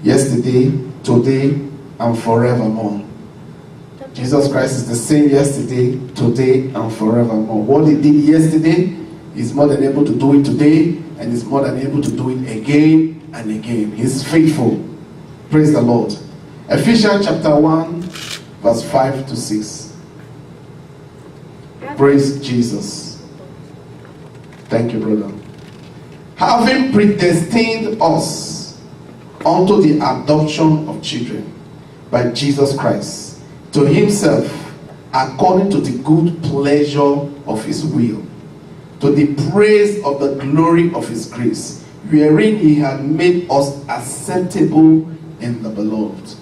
yesterday, today, and forevermore. Jesus Christ is the same yesterday, today, and forevermore. What he did yesterday, he's more than able to do it today, and he's more than able to do it again and again. He's faithful. Praise the Lord. Ephesians chapter 1, verse 5 to 6. Praise Jesus. Thank you, brother. Having predestined us unto the adoption of children by Jesus Christ to himself, according to the good pleasure of his will, to the praise of the glory of his grace, wherein he had made us acceptable in the beloved.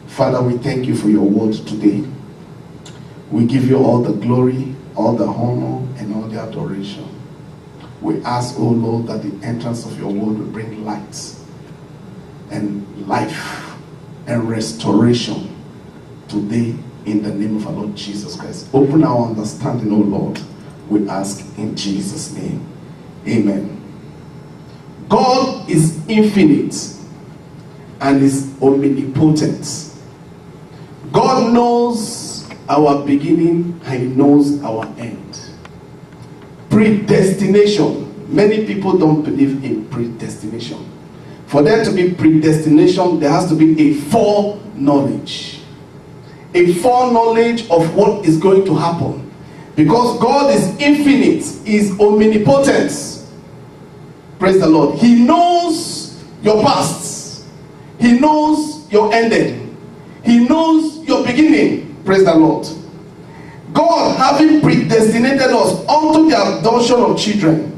Father, we thank you for your word today. We give you all the glory, all the honor, and all the adoration. We ask, O Lord, that the entrance of your word will bring light and life and restoration today in the name of our Lord Jesus Christ. Open our understanding, O Lord, we ask in Jesus' name. Amen. God is infinite and is omnipotent. God knows our beginning and he knows our end. Predestination. Many people don't believe in predestination. For there to be predestination, there has to be a foreknowledge. A foreknowledge of what is going to happen. Because God is infinite, is omnipotent. Praise the Lord. He knows your past. He knows your ending. He knows your beginning. Praise the Lord. God, having predestinated us unto the adoption of children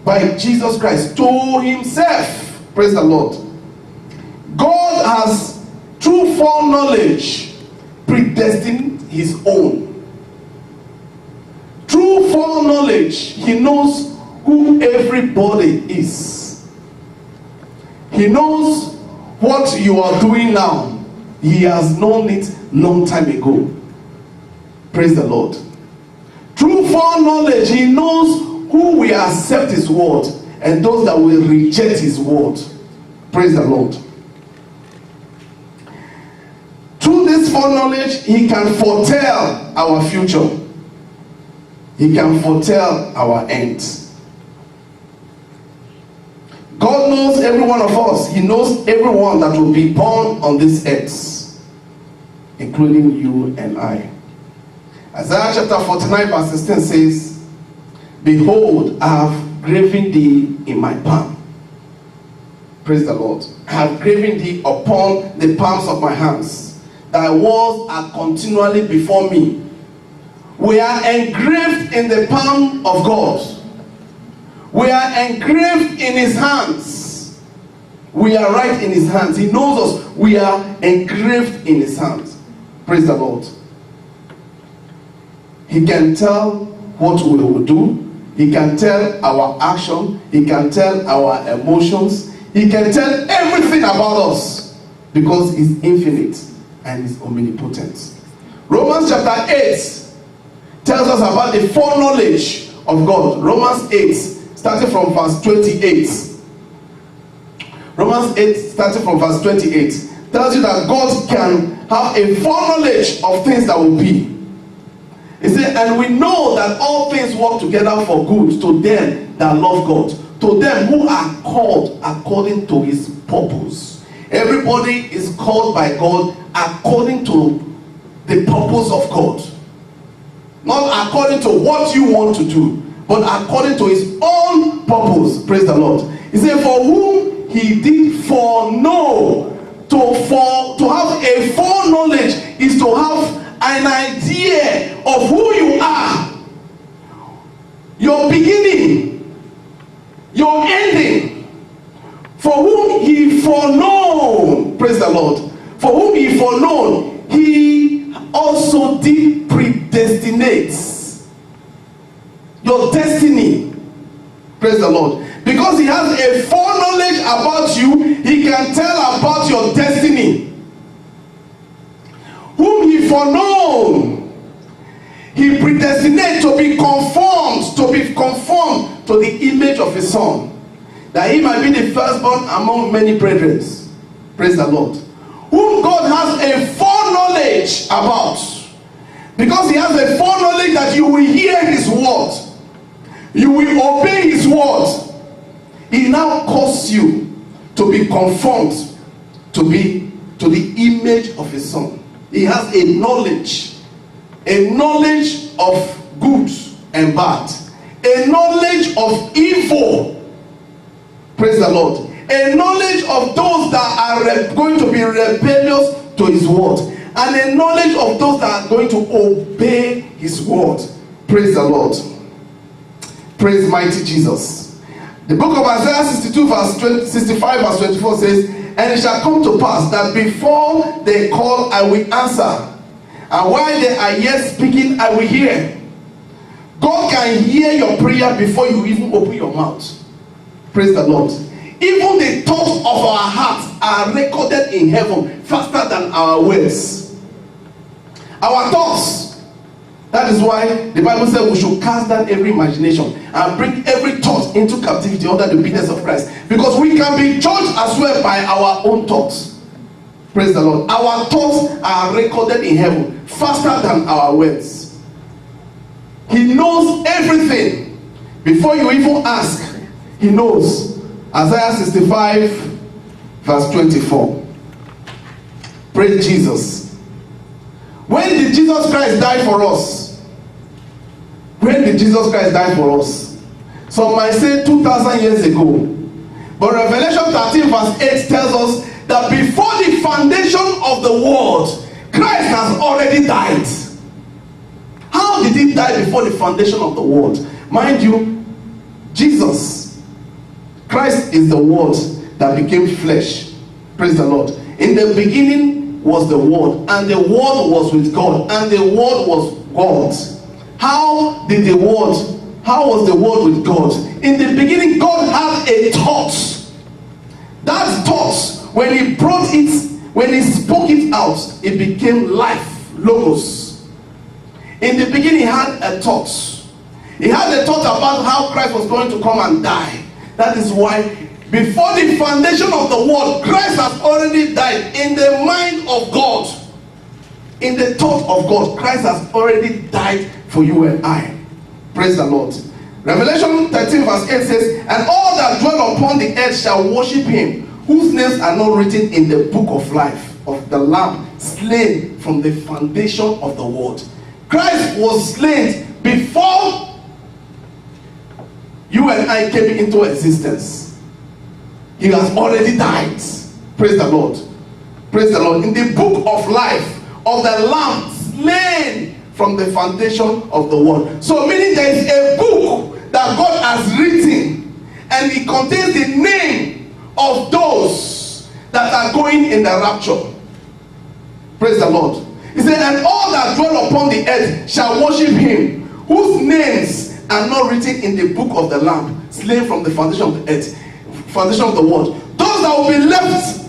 by Jesus Christ to himself. Praise the Lord. God has, through foreknowledge, predestined his own. Through foreknowledge, he knows who everybody is. He knows what you are doing now. He has known it long time ago. Praise the Lord. Through foreknowledge, he knows who will accept his word and those that will reject his word. Praise the Lord. Through this foreknowledge, he can foretell our future. He can foretell our end. God knows every one of us. He knows everyone that will be born on this earth, including you and I. Isaiah chapter 49 verse 16 says, behold, I have graven thee in my palm. Praise the Lord. I have graven thee upon the palms of my hands. Thy words are continually before me. We are engraved in the palm of God. We are engraved in his hands. We are right in his hands. He knows us. We are engraved in his hands. Praise the Lord. He can tell what we will do. He can tell our action. He can tell our emotions. He can tell everything about us because he's infinite and he's omnipotent. Romans chapter 8 tells us about the foreknowledge of God. Romans 8, starting from verse 28. Romans 8, starting from verse 28, tells you that God can have a foreknowledge of things that will be. He said, and we know that all things work together for good to them that love God, to them who are called according to his purpose. Everybody is called by God according to the purpose of God. Not according to what you want to do, but according to his own purpose. Praise the Lord. He said, for whom he did foreknow. To have a foreknowledge is to have an idea of who you are, your beginning, your ending. For whom he foreknown, praise the Lord, for whom he foreknown, he also did predestinate your destiny. Praise the Lord. Because he has a foreknowledge about you, he can tell about your destiny. Whom he foreknown, he predestinated to be conformed to the image of his son, that he might be the firstborn among many brethren. Praise the Lord. Whom God has a foreknowledge about. Because he has a foreknowledge that you will hear his word. You will obey his word. He now calls you to be conformed to the image of his son. He has a knowledge of good and bad, a knowledge of evil. Praise the Lord. A knowledge of those that are going to be rebellious to his word, and a knowledge of those that are going to obey his word. Praise the Lord. Praise mighty Jesus. The book of Isaiah 65 verse 24 says, and it shall come to pass that before they call, I will answer, and while they are yet speaking, I will hear. God can hear your prayer before you even open your mouth. Praise the Lord. Even the thoughts of our hearts are recorded in heaven faster than our words. Our thoughts. That is why the Bible said we should cast down every imagination and bring every thought into captivity under the obedience of Christ. Because we can be judged as well by our own thoughts. Praise the Lord. Our thoughts are recorded in heaven faster than our words. He knows everything. Before you even ask, he knows. Isaiah 65 verse 24. Praise Jesus. When did Jesus Christ die for us? When did Jesus Christ die for us? Some might say 2,000 years ago. But Revelation 13 verse 8 tells us that before the foundation of the world, Christ has already died. How did he die before the foundation of the world? Mind you, Jesus, Christ is the word that became flesh. Praise the Lord. In the beginning was the word, and the word was with God, and the word was God. How was the word with God? In the beginning, God had a thought. That thought, when he spoke it out, it became life, logos. In the beginning, he had a thought. He had a thought about how Christ was going to come and die. That is why before the foundation of the world, Christ has already died. In the mind of God, in the thought of God, Christ has already died for you and I. Praise the Lord. Revelation 13 verse 8 says, and all that dwell upon the earth shall worship him, whose names are not written in the book of life of the Lamb, slain from the foundation of the world. Christ was slain before you and I came into existence. He has already died. Praise the Lord. Praise the Lord. In the book of life of the Lamb, slain from the foundation of the world. So meaning there is a book that God has written, and it contains the name of those that are going in the rapture. Praise the Lord. He said, and all that dwell upon the earth shall worship him, whose names are not written in the book of the Lamb, slain from the foundation of the earth, foundation of the world. Those that will be left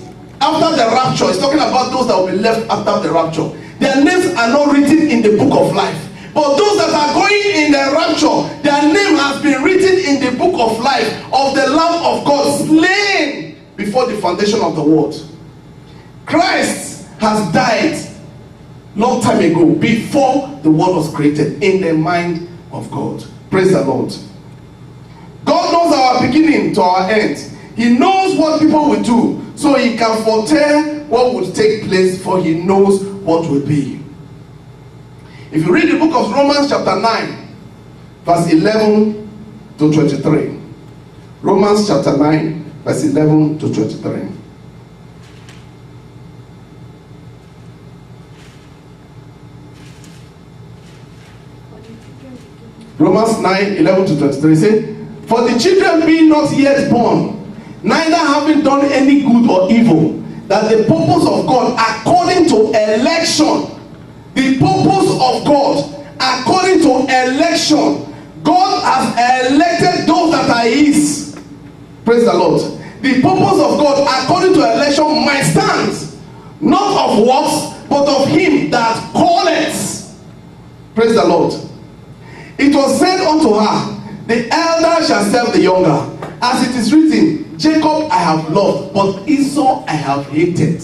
after the rapture, it's talking about those that will be left after the rapture. Their names are not written in the book of life. But those that are going in the rapture, their name has been written in the book of life of the Lamb of God, slain before the foundation of the world. Christ has died long time ago, before the world was created, in the mind of God. Praise the Lord. God knows our beginning to our end. He knows what people will do, so he can foretell what will take place, for he knows what will be. If you read the book of Romans chapter 9 verse 11 to 23. Romans chapter 9 verse 11 to 23. Romans 9, 11 to 23 say, for the children being not yet born, neither having done any good or evil, that the purpose of God according to election, the purpose of God according to election, God has elected those that are his. Praise the Lord. The purpose of God according to election might stand, not of works, but of him that calleth. Praise the Lord. It was said unto her, the elder shall serve the younger, as it is written, Jacob I have loved, but Esau I have hated.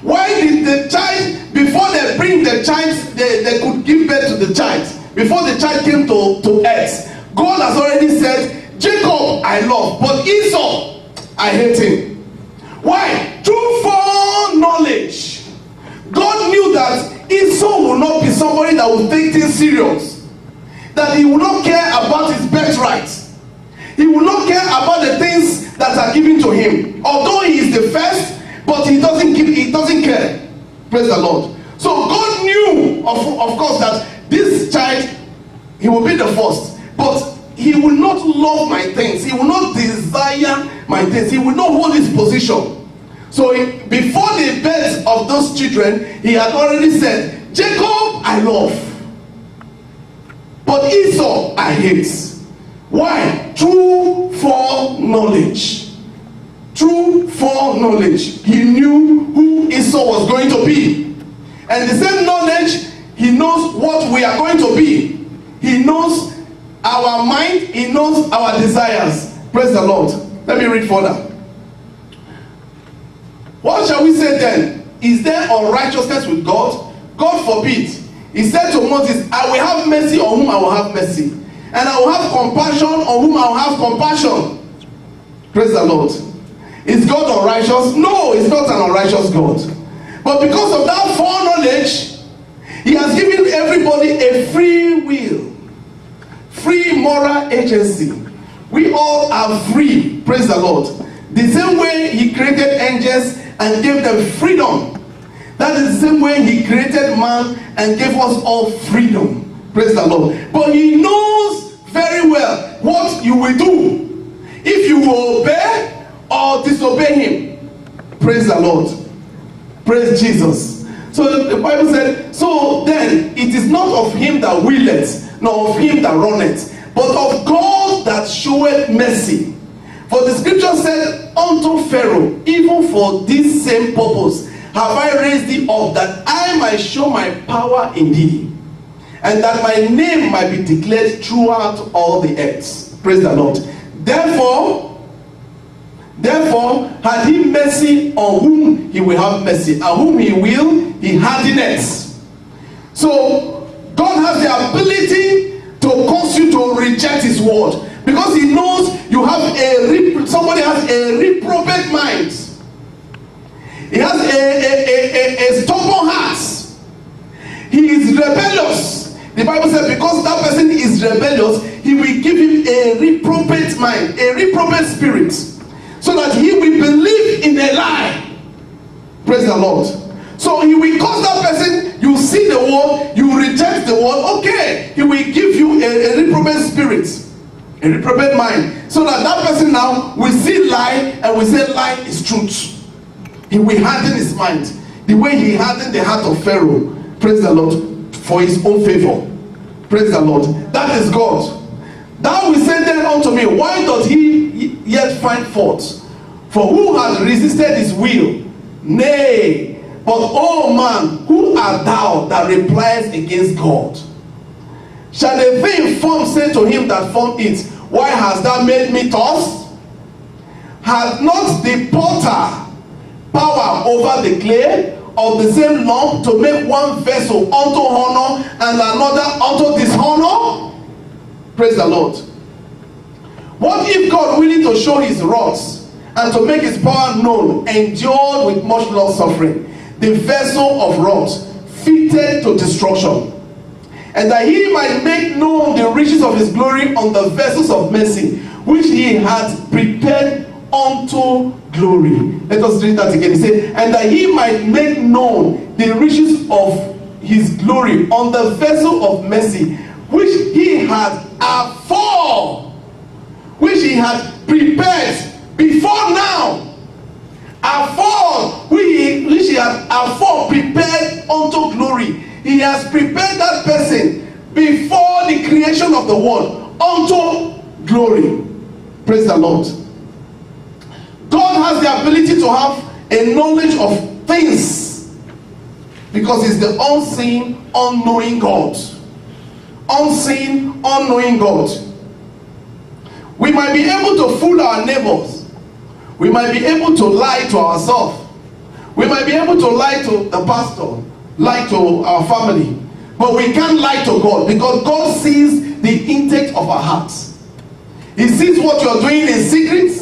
Why did the child, before they bring the child, they could give birth to the child, before the child came to earth, God has already said, Jacob I love, but Esau I hate him. Why? Through foreknowledge. God knew that Esau will not be somebody that will take things serious, that he will not care about his birthright. He will not care about the things that are given to him. Although he is the first, but he doesn't care. Praise the Lord. So God knew, of course, that this child, he will be the first, but he will not love my things. He will not desire my things. He will not hold his position. So before the birth of those children, he had already said, Jacob I love, but Esau I hate. Why? Through foreknowledge. Through foreknowledge, he knew who Esau was going to be. And the same knowledge, he knows what we are going to be. He knows our mind, he knows our desires. Praise the Lord. Let me read further. What shall we say then? Is there unrighteousness with God? God forbid. He said to Moses, I will have mercy on whom I will have mercy, and I will have compassion on whom I will have compassion. Praise the Lord. Is God unrighteous? No, it's not an unrighteous God. But because of that foreknowledge, he has given everybody a free will, free moral agency. We all are free. Praise the Lord. The same way he created angels and gave them freedom, that is the same way he created man and gave us all freedom. Praise the Lord. But he knows very well what you will do if you will obey or disobey him. Praise the Lord. Praise Jesus. So the Bible said, so then it is not of him that willeth, nor of him that runneth, but of God that showeth mercy. For the scripture said unto Pharaoh, even for this same purpose have I raised thee up, that I might show my power in thee, and that my name might be declared throughout all the earth. Praise the Lord. Therefore, had he mercy on whom he will have mercy, and whom he will, he hardeneth. So, God has the ability to cause you to reject his word, because he knows you have somebody has a reprobate mind. He has a stubborn heart. He is rebellious. The Bible says because that person is rebellious, he will give him a reprobate mind, a reprobate spirit, so that he will believe in a lie. Praise the Lord. So he will cause that person, you see the word, you reject the word, okay, he will give you a reprobate spirit, a reprobate mind, so that that person now will see lie and will say lie is truth. He will harden his mind the way he hardened the heart of Pharaoh. Praise the Lord, for his own favor. Praise the Lord. That is God. Thou will say then unto me, why doth he yet find fault? For who has resisted his will? Nay, but O man, who art thou that replies against God? Shall a thing formed say to him that formed it, why hast thou made me thus? Has not the potter power over the clay of the same lump to make one vessel unto honor and another unto dishonor? Praise the Lord. What if God, willing to show his wrath and to make his power known, endured with much long suffering the vessel of wrath fitted to destruction, and that he might make known the riches of his glory on the vessels of mercy, which he had prepared unto glory. Let us read that again. He said, and that he might make known the riches of his glory on the vessel of mercy, which he had afore, which he had prepared before now, afore, which he had afore prepared unto glory. He has prepared that person before the creation of the world unto glory. Praise the Lord. God has the ability to have a knowledge of things because he's the unseen, unknowing God. Unseen, unknowing God. We might be able to fool our neighbors. We might be able to lie to ourselves. We might be able to lie to the pastor, lie to our family. But we can't lie to God, because God sees the intake of our hearts. He sees what you are doing in secret.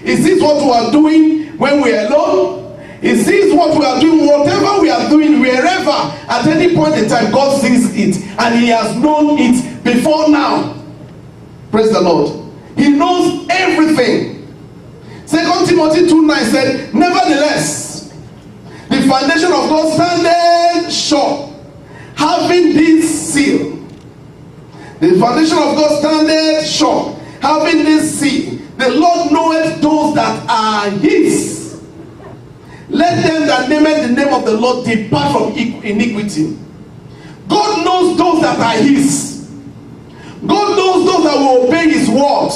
He sees what we are doing when we are alone. He sees what we are doing, whatever we are doing, wherever, at any point in time, God sees it. And He has known it before now. Praise the Lord. He knows everything. 2 Timothy 2:9 said, nevertheless, the foundation of God standeth sure, having this seal. The foundation of God standeth sure, having this seal. The Lord knoweth those that are His. Let them that name the name of the Lord depart from iniquity. God knows those that are His. God knows those that will obey His word.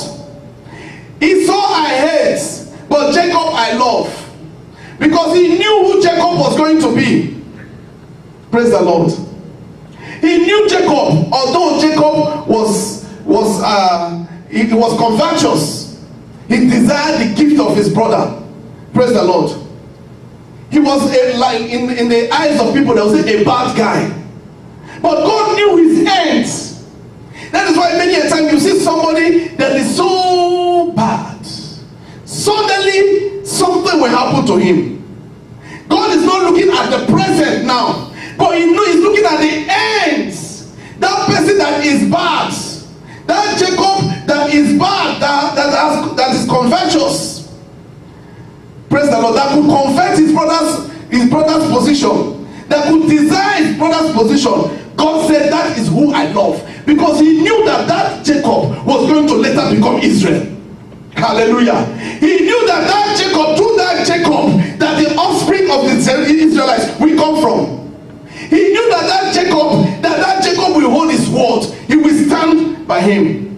Esau I hate, but Jacob I love. Because he knew who Jacob was going to be. Praise the Lord. He knew Jacob, although Jacob was covetous. He desired the gift of his brother. Praise the Lord. He was in the eyes of people, they will say a bad guy. But God knew his ends. That is why many a time you see somebody that is so bad, suddenly something will happen to him. God is not looking at the present now, but He knows He's looking at the ends. That person that is bad, that Jacob that is bad, that is covetous. Praise the Lord. That could convert his brother's position, that could desire his brother's position. God said, that is who I love, because He knew that Jacob was going to later become Israel. Hallelujah. He knew that Jacob, through that Jacob, that the offspring of the Israelites will come from. He knew that Jacob will hold his word. He will stand by him.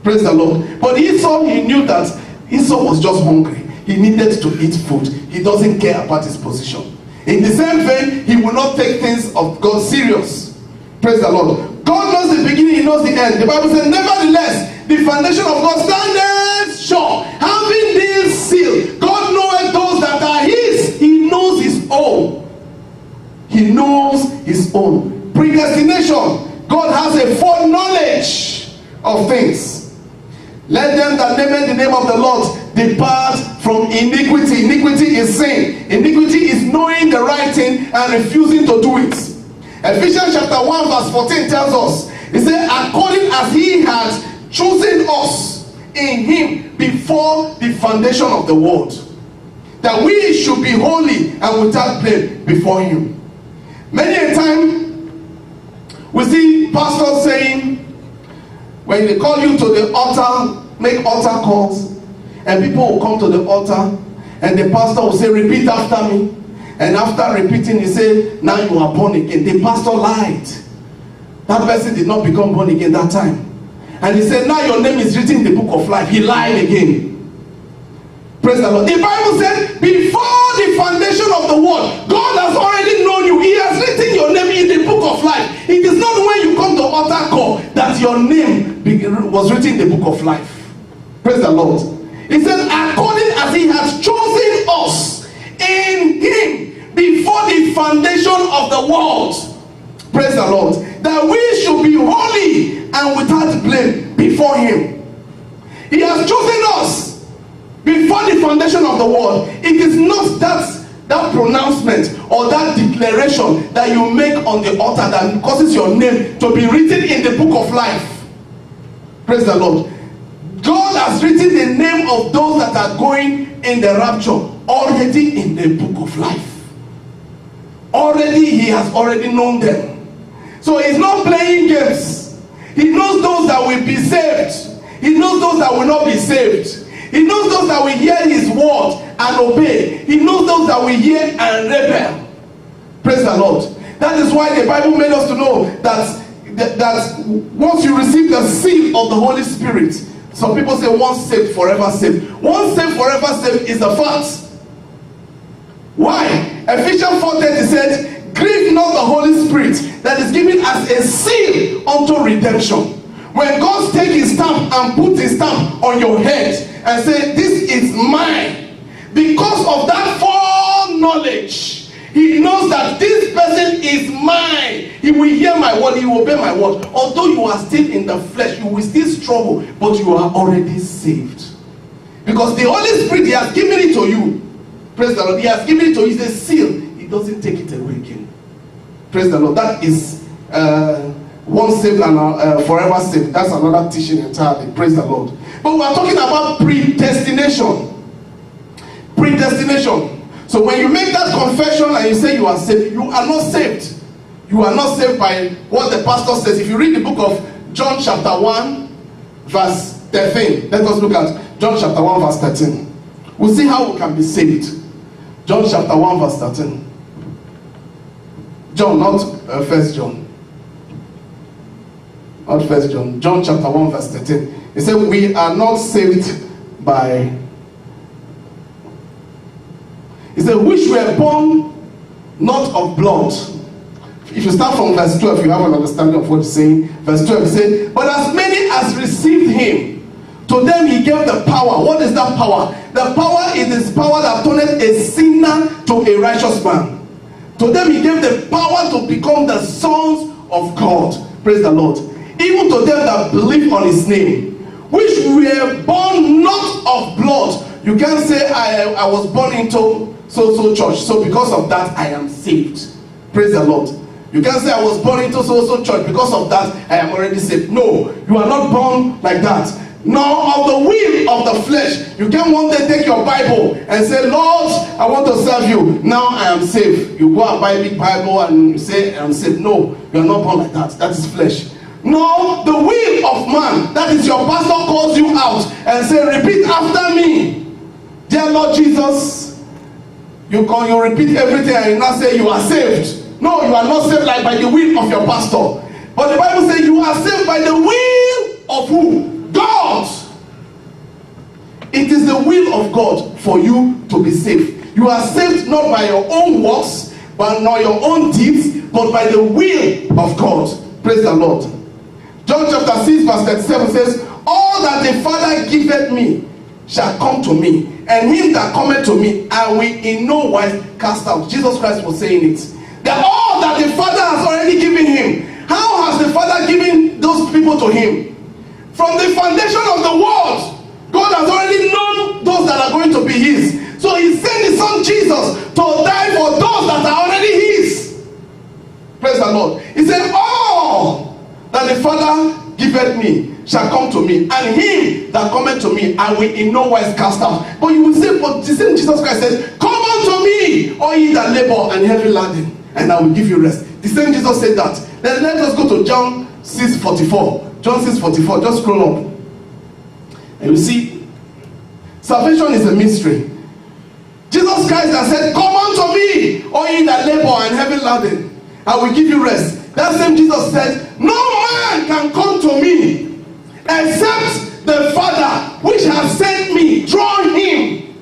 Praise the Lord. But Esau, he knew that Esau was just hungry. He needed to eat food. He doesn't care about his position. In the same vein, he will not take things of God serious. Praise the Lord. God knows the beginning, He knows the end. The Bible says, nevertheless, the foundation of God standeth sure, having this seal. God knoweth those that are His. He knows His own. He knows His own. Predestination. God has a foreknowledge of things. Let them that name the name of the Lord depart from iniquity. Iniquity is sin. Iniquity is knowing the right thing and refusing to do it. Ephesians chapter 1 verse 14 tells us, it says, according as He had chosen us in Him before the foundation of the world, that we should be holy and without blame before Him. Many a time we see pastors saying, when they call you to the altar, make altar calls, and people will come to the altar, and the pastor will say, repeat after me. And after repeating, he say, now you are born again. The pastor lied. That person did not become born again that time. And he said, now your name is written in the book of life. He lied again. Praise the Lord. The Bible said, before the foundation of the world, God has already known you. He has written your name in the book of life. It is not when you come to altar call that your name was written in the book of life. Praise the Lord. He said, according as He has chosen us in Him before the foundation of the world. Praise the Lord. That we should be holy and without blame before Him. He has chosen us before the foundation of the world. It is not that pronouncement or that declaration that you make on the altar that causes your name to be written in the book of life. Praise the Lord. God has written the name of those that are going in the rapture already in the book of life. Already He has already known them. So He's not playing games. He knows those that will be saved. He knows those that will not be saved. He knows those that will hear His word and obey. He knows those that will hear and rebel. Praise the Lord. That is why the Bible made us to know that once you receive the seal of the Holy Spirit, some people say once saved, forever saved. Once saved, forever saved is a fact. Why? Ephesians 4:30 said, grieve not the Holy Spirit that is given as a seal unto redemption. When God takes His stamp and puts His stamp on your head and say, this is mine, Because of that foreknowledge, he knows that this person is mine. He will hear my word, he will obey my word. Although you are still in the flesh, you will still struggle, but you are already saved. Because the Holy Spirit, he has given it to you. Praise the Lord. He has given it to you. It's a seal. He doesn't take it away again. Praise the Lord. That is once saved and forever saved. That's another teaching entirely. Praise the Lord. But we are talking about predestination. Predestination. So when you make that confession and you say you are saved, you are not saved. You are not saved by what the pastor says. If you read the book of John chapter 1 verse 13. Let us look at John chapter 1 verse 13. We'll see how we can be saved. John chapter 1 verse 13. John, not First John. Not First John. John chapter 1 verse 13. He said, we are not saved by... He said, which were born not of blood. If you start from verse 12, you have an understanding of what he's saying. Verse 12, he said, but as many as received him, to them he gave the power. What is that power? The power is this power that turneth a sinner to a righteous man. To them he gave the power to become the sons of God. Praise the Lord. Even to them that believe on his name, which were born not of blood. You can't say I was born into so church, so because of that I am saved. Praise the Lord. You can't say I was born into so church, because of that I am already saved. No, you are not born like that. Nor of the will of the flesh. You can't one day take your Bible and say, Lord, I want to serve you. Now I am saved. You go and buy a big Bible and you say, I'm saved. No, you are not born like that. That is flesh. No, the will of man. That is your pastor calls you out and say, repeat after me. Dear Lord Jesus, you repeat everything and you now say you are saved. No, you are not saved like by the will of your pastor. But the Bible says you are saved by the will of who? God. It is the will of God for you to be saved. You are saved not by your own works, but not your own deeds, but by the will of God. Praise the Lord. John chapter 6 verse 37 says, all that the Father giveth me shall come to me, and him that cometh to me I will in no wise cast out. Jesus Christ was saying it. That all that the Father has already given him. How has the Father given those people to him? From the foundation of the world, God has already known those that are going to be his. So he sent his son Jesus to die for those that are already his. Praise the Lord. He said, all that the Father giveth me shall come to me, and him that cometh to me I will in no wise cast out. But you will say, but the same Jesus Christ says, come unto me, all ye that labor and heavy laden, and I will give you rest. The same Jesus said that. Then let us go to John 6:44. John 6:44. Just scroll up. And you see, salvation is a mystery. Jesus Christ has said, come unto me, all ye that labor and heavy laden, I will give you rest. That same Jesus said, no man can come to me except the Father which has sent me draw him,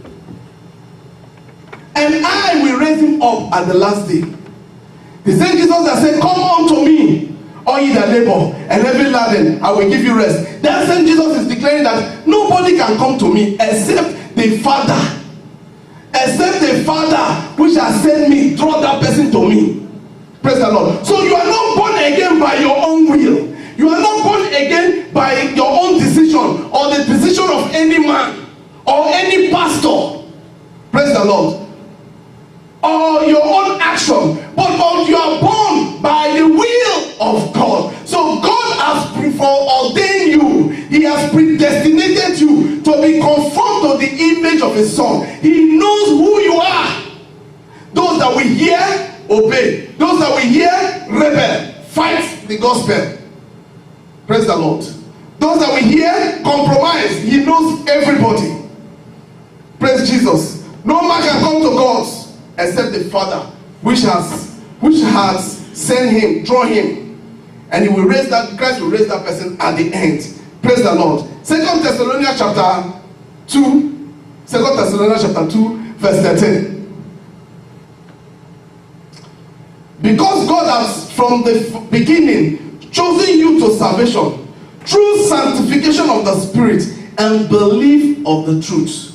and I will raise him up at the last day. The same Jesus that said, come unto me, all ye that labor and heavy laden, I will give you rest. That same Jesus is declaring that nobody can come to me except the Father. Except the Father which has sent me draw that person to me. Praise the Lord. So you are not born again by your own will. You are not born again by your own decision or the decision of any man or any pastor. Praise the Lord. Or your own action. But you are born by the will of God. So God has foreordained you. He has predestinated you to be conformed to the image of his son. He knows who you are. Those that we hear, obey. Those that we hear, rebel. Fight the gospel. Praise the Lord. Those that we hear, compromise. He knows everybody. Praise Jesus. No man can come to God except the Father which has sent him, draw him, and he will raise that, Christ will raise that person at the end. Praise the Lord. 2 Thessalonians chapter 2 verse 13. Because God has from the beginning chosen you to salvation through sanctification of the Spirit and belief of the truth.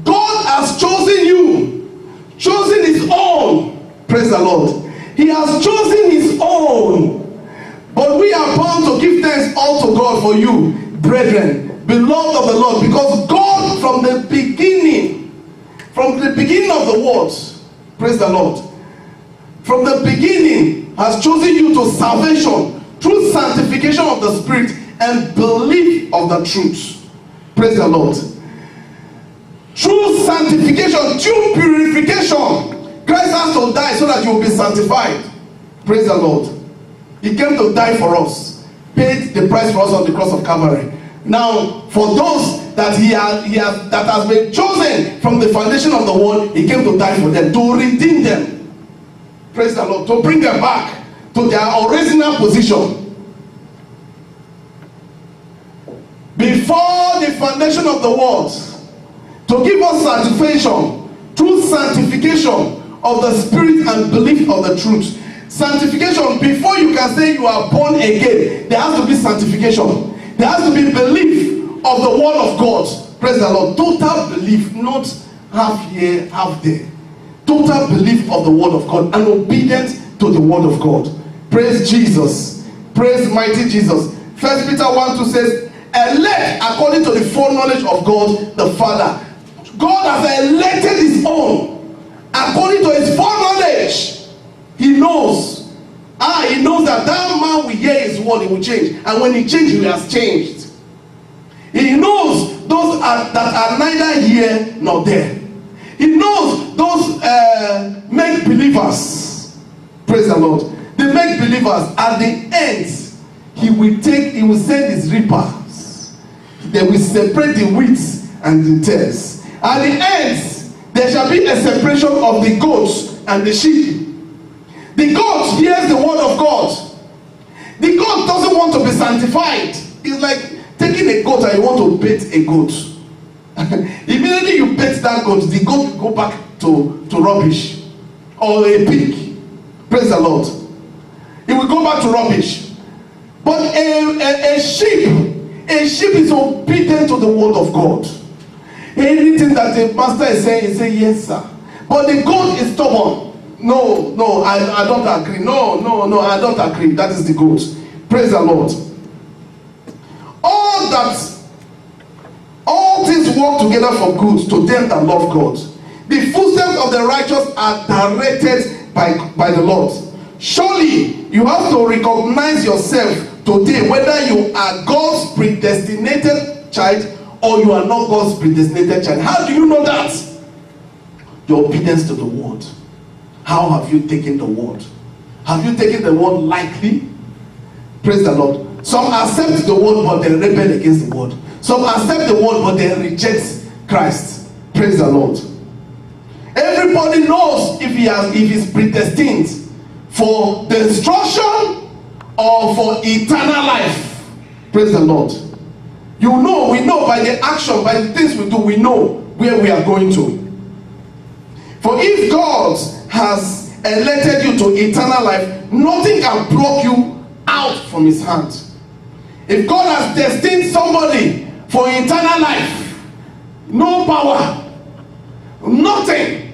God has chosen you, chosen his own. Praise the Lord. He has chosen his own. But we are bound to give thanks all to God for you, brethren, beloved of the Lord, because God from the beginning of the world, praise the Lord, from the beginning has chosen you to salvation through sanctification of the Spirit and belief of the truth. Praise the Lord. Through sanctification, through purification, Christ has to die so that you will be sanctified. Praise the Lord. He came to die for us, paid the price for us on the cross of Calvary. Now, for those that that has been chosen from the foundation of the world, he came to die for them, to redeem them. Praise the Lord. To bring them back to their original position. Before the foundation of the world, to give us sanctification through sanctification of the Spirit and belief of the truth. Sanctification, before you can say you are born again, there has to be sanctification. There has to be belief of the word of God. Praise the Lord. Total belief, not half here, half there. Total belief of the word of God and obedience to the word of God. Praise Jesus. Praise mighty Jesus. 1 Peter 1:2 says, elect according to the foreknowledge of God the Father. God has elected his own according to his foreknowledge. He knows. He knows that man will hear his word, he will change. And when he changes, he has changed. He knows those that are neither here nor there. He knows those make believers. Praise the Lord. The make believers at the end, he will send his reapers. They will separate the wheat and the tares. At the end, there shall be a separation of the goats and the sheep. The goat hears the word of God. The goat doesn't want to be sanctified. It's like taking a goat and you want to bait a goat. Immediately you bait that goat, the goat will go back to rubbish. Or a pig. Praise the Lord. It will go back to rubbish. But a sheep is obedient to the word of God. Anything that the master is saying, he says, yes, sir. But the goat is stubborn. No, I don't agree. No, I don't agree. That is the goat. Praise the Lord. All things work together for good to them that love God. The footsteps of the righteous are directed by the Lord. Surely you have to recognize yourself today whether you are God's predestinated child or you are not God's predestinated child. How do you know that? Your obedience to the word. How have you taken the word? Have you taken the word lightly? Praise the Lord. Some accept the word but they rebel against the word. Some accept the word but they reject Christ. Praise the Lord. Everybody knows if he's predestined for destruction or for eternal life. Praise the Lord. We know by the action, by the things we do, we know where we are going to. For if God has elected you to eternal life, nothing can block you out from his hand. If God has destined somebody for eternal life, no power, nothing.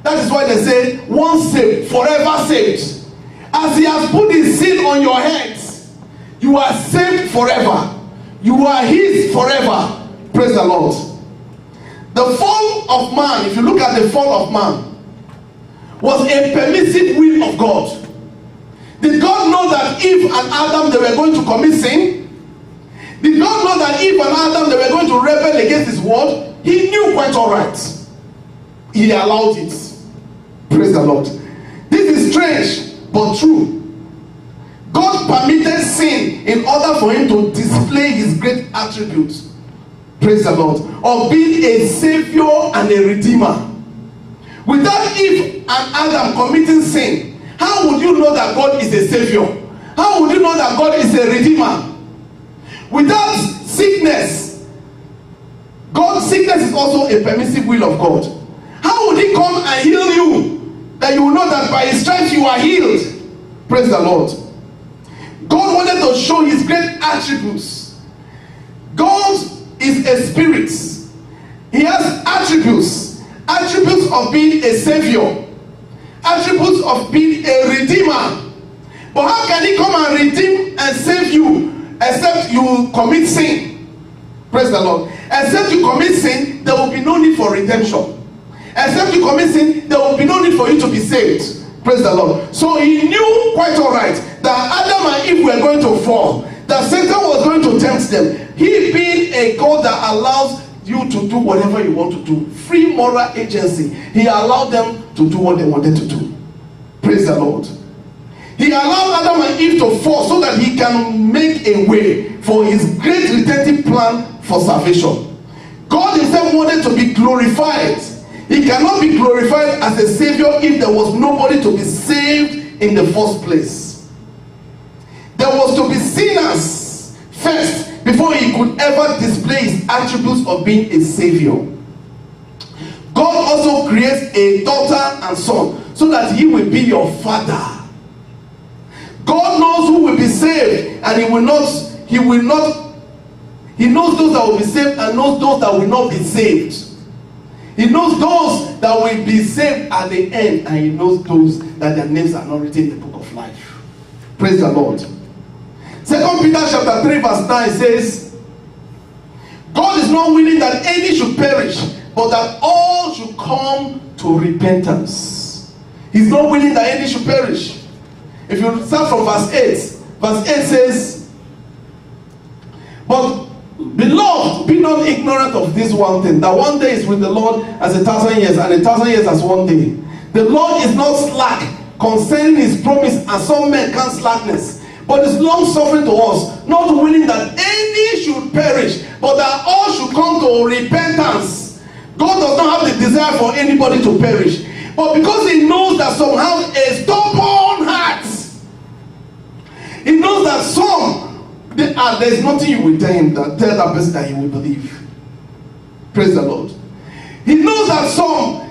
That is why they say, once saved, forever saved. As he has put his seal on your heads, you are saved forever. You are his forever. Praise the Lord. The fall of man, if you look at the fall of man, was a permissive will of God. Did God know that Eve and Adam, they were going to commit sin? Did God know that Eve and Adam, they were going to rebel against his word? He knew quite all right. He allowed it. Praise the Lord. This is strange but true. God permitted sin in order for him to display his great attributes. Praise the Lord. Of being a savior and a redeemer. Without Eve and Adam committing sin, how would you know that God is a savior? How would you know that God is a redeemer? Without sickness, sickness is also a permissive will of God. How would he come and heal you? That you will know that by his stripes you are healed. Praise the Lord. God wanted to show his great attributes. God is a spirit. He has attributes. attributes of being a savior, attributes of being a redeemer. But how can he come and redeem and save you except you commit sin? Praise the Lord. Except you commit sin, there will be no need for redemption. Except you commit sin, there will be no need for you to be saved. Praise the Lord. So he knew quite all right that Adam and Eve were going to fall, that Satan was going to tempt them. He being a God that allows you to do whatever you want to do, free moral agency, he allowed them to do what they wanted to do. Praise the Lord. He allowed Adam and Eve to fall so that he can make a way for his great redemptive plan for salvation. God himself wanted to be glorified. He cannot be glorified as a savior if there was nobody to be saved in the first place. There was to be sinners first before he could ever display his attributes of being a savior. God also creates a daughter and son so that he will be your father. God knows who will be saved, and he knows those that will be saved and knows those that will not be saved. He knows those that will be saved at the end, and he knows those that their names are not written in the book of life. Praise the Lord. 2 Peter chapter 3 verse 9 says, God is not willing that any should perish, but that all should come to repentance. He's not willing that any should perish. If you start from verse 8 says, but beloved, be not ignorant of this one thing, that one day is with the Lord as 1,000 years, and 1,000 years as one day. The Lord is not slack concerning his promise, as some men count slackness, but is long suffering to us, not willing that any should perish, but that all should come to repentance. God does not have the desire for anybody to perish, but because he knows that some have a stubborn heart, he knows that some, there's nothing you will tell him that tell that person that he will believe. Praise the Lord. He knows that some,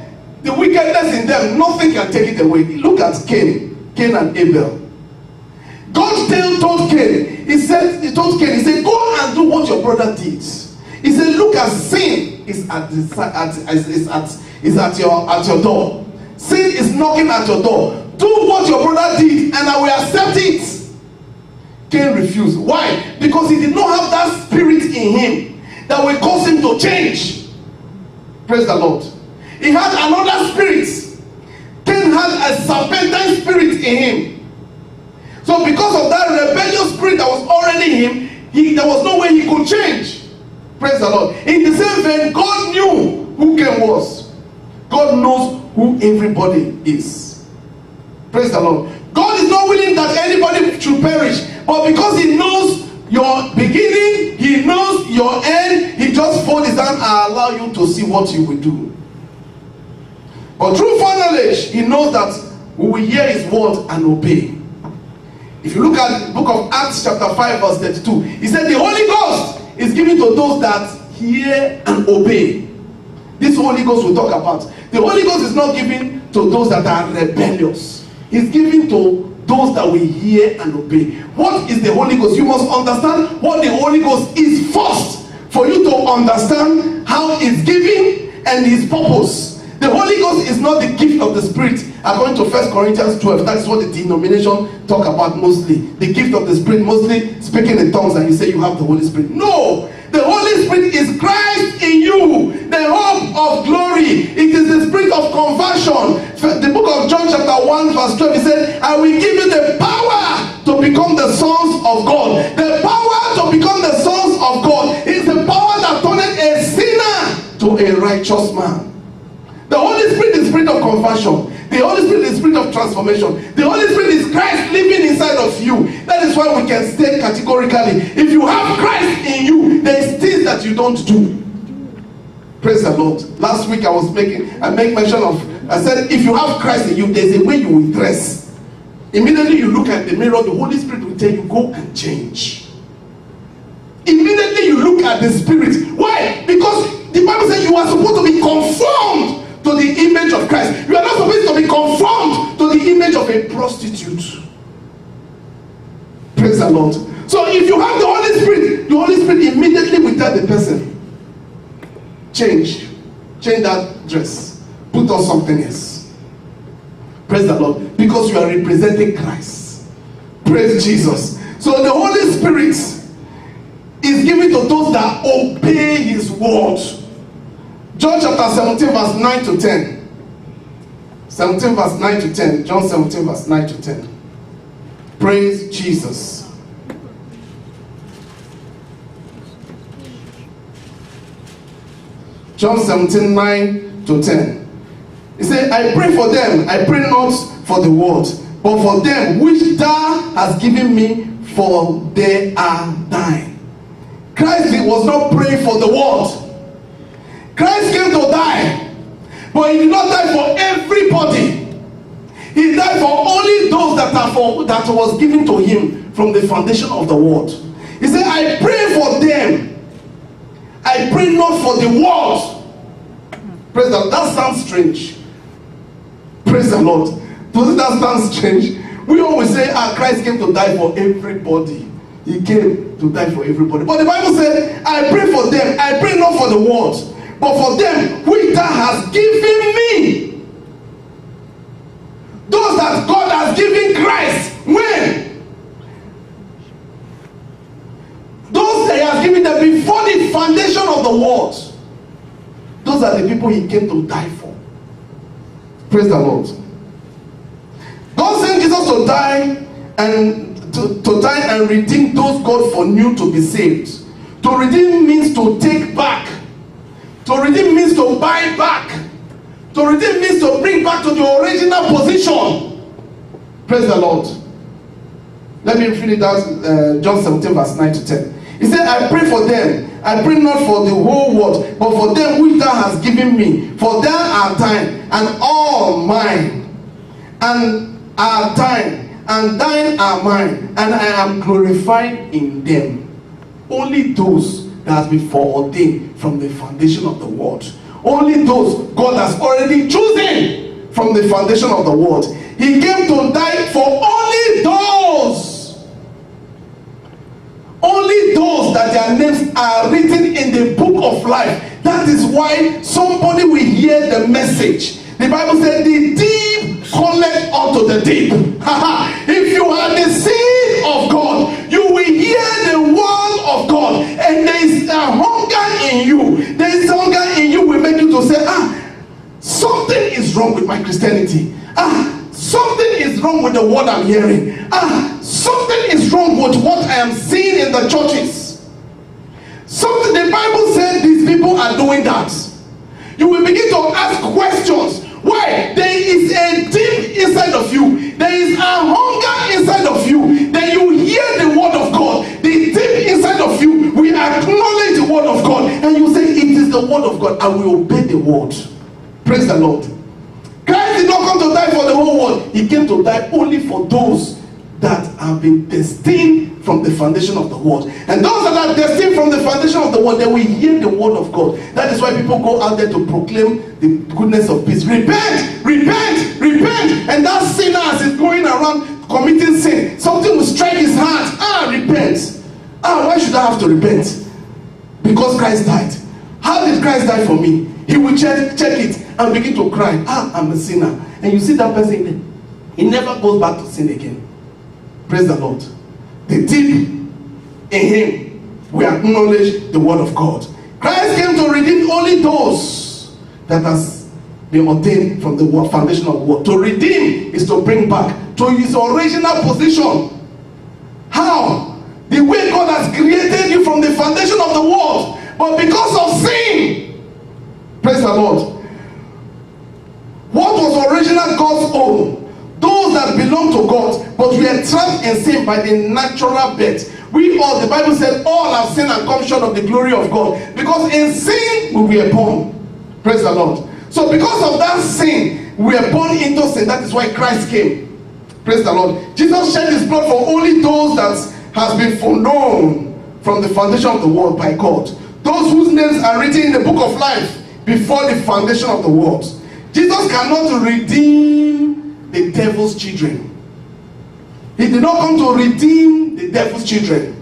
the wickedness in them, nothing can take it away. Look at Cain and Abel. God told Cain, he said, go and do what your brother did. He said, look, at sin is at your door. Sin is knocking at your door. Do what your brother did, and I will accept it. Cain refused. Why? Because he did not have that spirit in him that will cause him to change. Praise the Lord. He had another spirit. Cain had a serpentine spirit in him. So because of that rebellious spirit that was already in him, there was no way he could change. Praise the Lord. In the same vein, God knew who Cain was. God knows who everybody is. Praise the Lord. God is not willing that anybody should perish, but because he knows your beginning, he knows your end, he just folds his hand and allow you to see what you will do. But through foreknowledge, he knows that we will hear his word and obey. If you look at the book of Acts chapter 5 verse 32, he said the Holy Ghost is given to those that hear and obey. This Holy Ghost we'll talk about. The Holy Ghost is not given to those that are rebellious. It's given to those that will hear and obey. What is the Holy Ghost? You must understand what the Holy Ghost is first for you to understand how it's given and his purpose. The Holy Ghost is not the gift of the Spirit. According to 1 Corinthians 12, that is what the denomination talk about mostly. The gift of the Spirit, mostly speaking in tongues, and you say you have the Holy Spirit. No! The Holy Spirit is Christ in you, the hope of glory. It is the spirit of conversion. The book of John chapter 1 verse 12, he said, I will give you the power to become the sons of God. The power to become the sons of God is the power that turneth a sinner to a righteous man. The Holy Spirit is the spirit of conversion. The Holy Spirit is the spirit of transformation. The Holy Spirit is Christ living inside of you. That is why we can state categorically, if you have Christ in you, there is things that you don't do. Praise the Lord. Last week I make mention of, I said, if you have Christ in you, there's a way you will dress. Immediately you look at the mirror, the Holy Spirit will tell you, go and change. Immediately you look at the Spirit. Why? Because the Bible says you are supposed to be conformed to the image of Christ. You are not supposed to be conformed to the image of a prostitute. Praise the Lord. So if you have the Holy Spirit immediately will tell the person, change that dress, put on something else. Praise the Lord. Because you are representing Christ. Praise Jesus. So the Holy Spirit is given to those that obey his word. John chapter 17 verse 9 to 10. 17 verse 9 to 10. John 17 verse 9 to 10. Praise Jesus. John 17, 9 to 10. He said, I pray for them, I pray not for the world, but for them which thou hast given me, for they are thine. Christ was not praying for the world. Christ came to die, but he did not die for everybody. He died for only those that was given to him from the foundation of the world. He said, I pray for them. I pray not for the world. Praise the Lord. That sounds strange. Praise the Lord. Doesn't that sound strange? We always say, Christ came to die for everybody. He came to die for everybody. But the Bible said, I pray for them. I pray not for the world, but for them which thou hast given me. Those that God has given Christ. When? Those that he has given them before the foundation of the world. Those are the people he came to die for. Praise the Lord. God sent Jesus to die and to die and redeem those God foreknew to be saved. To redeem means to take back. To redeem means to buy back. To redeem means to bring back to the original position. Praise the Lord. Let me read it out. John 17 verse 9 to 10. He said, I pray for them. I pray not for the whole world, but for them which thou hast given me. For thou art thine, and all mine, and are thine, and thine are mine, and I am glorified in them. Only those that has been foreordained from the foundation of the world. Only those God has already chosen from the foundation of the world. He came to die for only those. Only those that their names are written in the book of life. That is why somebody will hear the message. The Bible said, the deep calleth unto the deep. If you are the seed of God, you will hear the word of God. And there is a hunger in you. There is hunger in you will make you to say, something is wrong with my Christianity. Something is wrong with the word I'm hearing. Something is wrong with what I am seeing in the churches. Something, the Bible said these people are doing that. You will begin to ask questions. Why? There is a deep inside of you. There is a hunger inside of you. Then you hear the word of God. The deep inside of you will acknowledge the word of God. And you say, it is the word of God. I will obey the word. Praise the Lord. Christ did not come to die for the whole world. He came to die only for those that have been destined from the foundation of the world. And those that are destined from the foundation of the world, they will hear the word of God. That is why people go out there to proclaim the goodness of peace. Repent, repent, repent. And that sinner, as is going around committing sin, something will strike his heart. Repent. Why should I have to repent? Because Christ died. How did Christ die for me? He will check it and begin to cry. I'm a sinner. And you see that person, he never goes back to sin again. Praise the Lord. The deep in him will acknowledge the word of God. Christ came to redeem only those that has been ordained from the foundation of the world. To redeem is to bring back to his original position. How? The way God has created you from the foundation of the world. But because of sin, praise the Lord, what was original God's own, those that belong to God, but we are trapped in sin by the natural birth. We all, the Bible said, all have sinned and come short of the glory of God. Because in sin we were born. Praise the Lord. So because of that sin, we are born into sin. That is why Christ came. Praise the Lord. Jesus shed his blood for only those that has been foreknown from the foundation of the world by God. Those whose names are written in the book of life before the foundation of the world. Jesus cannot redeem the devil's children. He did not come to redeem the devil's children.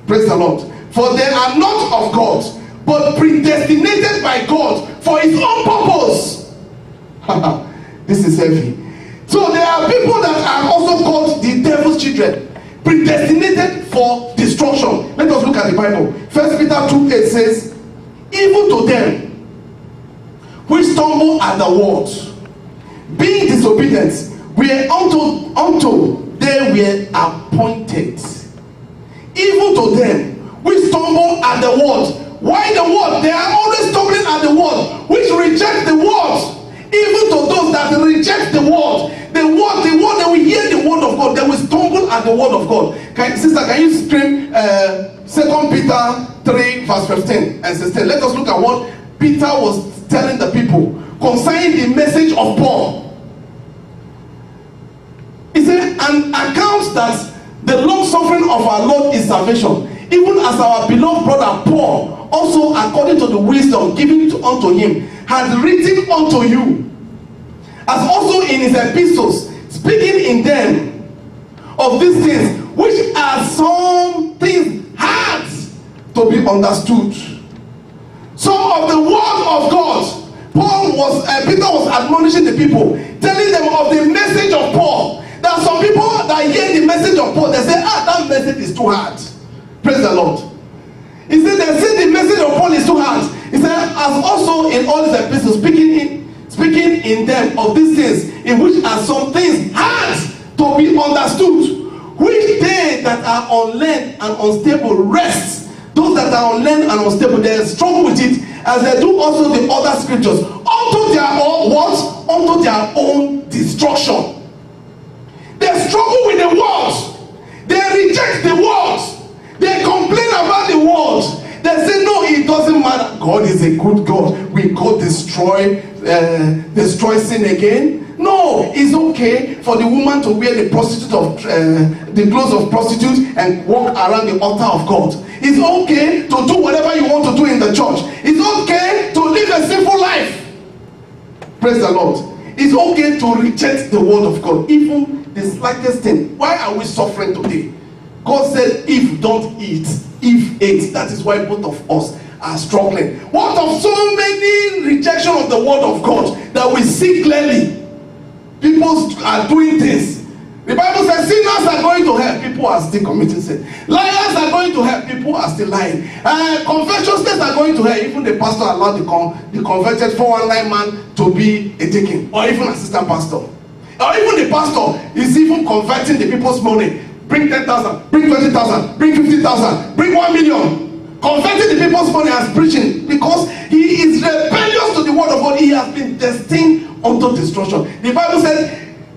Praise the Lord. For they are not of God, but predestinated by God for his own purpose. This is heavy. So there are people that are also called the devil's children, predestinated for destruction. Let us look at the Bible. 1 Peter 2:8 says, even to them which stumble at the word, being disobedient, unto they were appointed. Even to them which stumble at the word. Why the word? They are always stumbling at the word, which reject the word. Even to those that reject the word, they will hear the word of God, they will stumble at the word of God. Sister, can you scream 2 Peter 3 verse 15 and 16? Let us look at what Peter was telling the people concerning the message of Paul. He said, an account that the long suffering of our Lord is salvation, even as our beloved brother Paul also according to the wisdom given unto him has written unto you, as also in his epistles, speaking in them of these things, which are some things hard to be understood. Some of the word of God, Peter was admonishing the people, telling them of the message of Paul. There are some people that hear the message of Paul, they say, that message is too hard. Praise the Lord. He said, they say the message of Paul is too hard. He said, as also in all his epistles, speaking in them of these things, in which are some things hard to be understood, which they that are unlearned and unstable rest. Those that are unlearned and unstable, they struggle with it, as they do also the other scriptures, unto their own what? Unto their own destruction. They struggle with the word. They reject the word. They complain about the word. They say, no, it doesn't matter. God is a good God. Will God destroy sin again? No, it's okay for the woman to wear the clothes of prostitute and walk around the altar of God. It's okay to do whatever you want to do in the church. It's okay to live a simple life. Praise the Lord. It's okay to reject the word of God, even the slightest thing. Why are we suffering today? God said, if don't eat, if ate. That is why both of us are struggling. What of so many rejection of the word of God that we see clearly? People are doing things. The Bible says sinners are going to hell, people are still committing sin. Liars are going to hell, people are still lying. Covetousness are going to hell. Even the pastor allowed the converted 419 man to be a deacon, or even assistant pastor. Or even the pastor is even converting the people's money. Bring 10,000, bring 20,000, bring 50,000, bring 1 million. Converting the people's money as preaching, because he is rebellious to the word of God. He has been destined unto destruction. The Bible says,